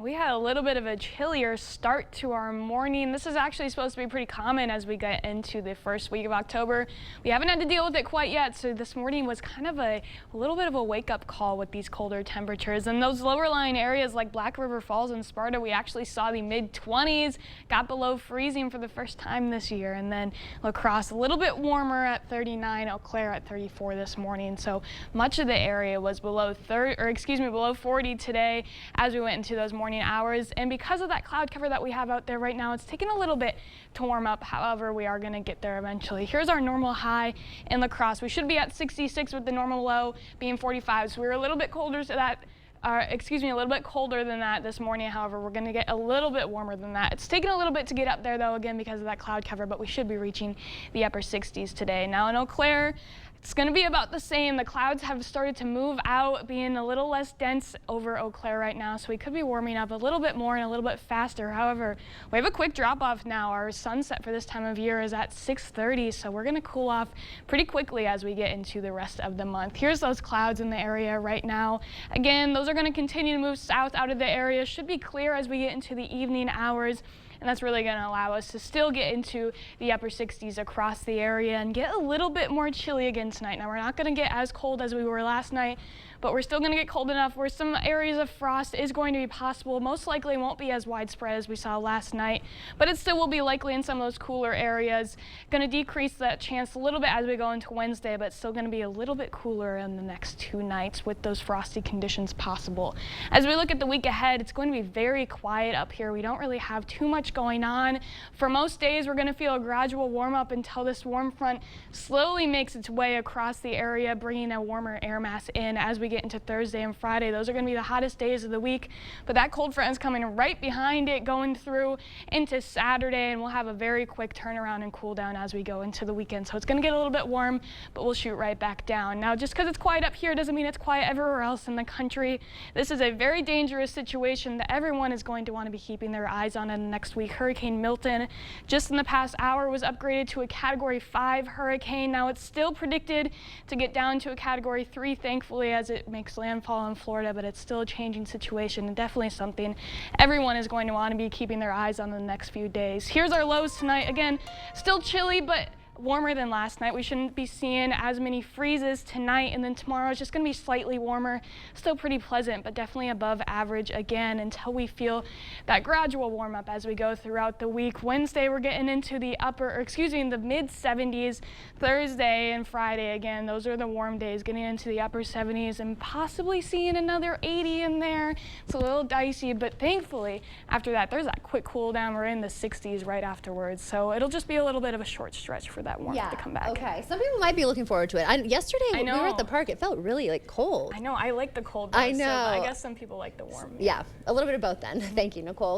We had a little bit of a chillier start to our morning. This is actually supposed to be pretty common as we get into the first week of October. We haven't had to deal with it quite yet, so this morning was kind of a little bit of a wake-up call with these colder temperatures. And those lower lying areas like Black River Falls and Sparta, we actually saw the mid-20s, got below freezing for the first time this year. And then La Crosse a little bit warmer at 39, Eau Claire at 34 this morning. So much of the area was below 40 today as we went into those morning hours. And because of that cloud cover that we have out there right now, it's taking a little bit to warm up. However, we are going to get there eventually. Here's our normal high in La Crosse. We should be at 66 with the normal low being 45. So we were a little bit colder to that. A little bit colder than that this morning. However, we're going to get a little bit warmer than that. It's taken a little bit to get up there, though, again, because of that cloud cover, but we should be reaching the upper 60s today. Now in Eau Claire, it's going to be about the same. The clouds have started to move out, being a little less dense over Eau Claire right now, so we could be warming up a little bit more and a little bit faster. However, we have a quick drop off now. Our sunset for this time of year is at 6:30, so we're going to cool off pretty quickly as we get into the rest of the month. Here's those clouds in the area right now. Again, those are going to continue to move south out of the area. Should be clear as we get into the evening hours. And that's really going to allow us to still get into the upper 60s across the area and get a little bit more chilly again tonight. Now, we're not going to get as cold as we were last night, but we're still going to get cold enough where some areas of frost is going to be possible. Most likely won't be as widespread as we saw last night, but it still will be likely in some of those cooler areas. Going to decrease that chance a little bit as we go into Wednesday, but still going to be a little bit cooler in the next 2 nights with those frosty conditions possible. As we look at the week ahead, it's going to be very quiet up here. We don't really have too much going on. For most days, we're going to feel a gradual warm up until this warm front slowly makes its way across the area, bringing a warmer air mass in as we get into Thursday and Friday. Those are going to be the hottest days of the week, but that cold front is coming right behind it, going through into Saturday, and we'll have a very quick turnaround and cool down as we go into the weekend. So it's going to get a little bit warm, but we'll shoot right back down. Now, just because it's quiet up here doesn't mean it's quiet everywhere else in the country. This is a very dangerous situation that everyone is going to want to be keeping their eyes on in the next week. Hurricane Milton, just in the past hour, was upgraded to a Category 5 hurricane. Now, it's still predicted to get down to a Category 3, thankfully, as it makes landfall in Florida, but it's still a changing situation and definitely something everyone is going to want to be keeping their eyes on the next few days. Here's our lows tonight. Again, still chilly, but warmer than last night. We shouldn't be seeing as many freezes tonight, and then tomorrow is just going to be slightly warmer. Still pretty pleasant, but definitely above average again until we feel that gradual warm up as we go throughout the week. Wednesday, we're getting into the the mid 70s. Thursday and Friday, again, those are the warm days, getting into the upper 70s and possibly seeing another 80 in there. It's a little dicey, but thankfully after that, there's that quick cool down. We're in the 60s right afterwards, so it'll just be a little bit of a short stretch for that warmth to come back. Okay, some people might be looking forward to it. Yesterday when we were at the park, it felt really cold. I know, I like the cold though, I know. So I guess some people like the warm. Yeah, a little bit of both then. Thank you, Nicole.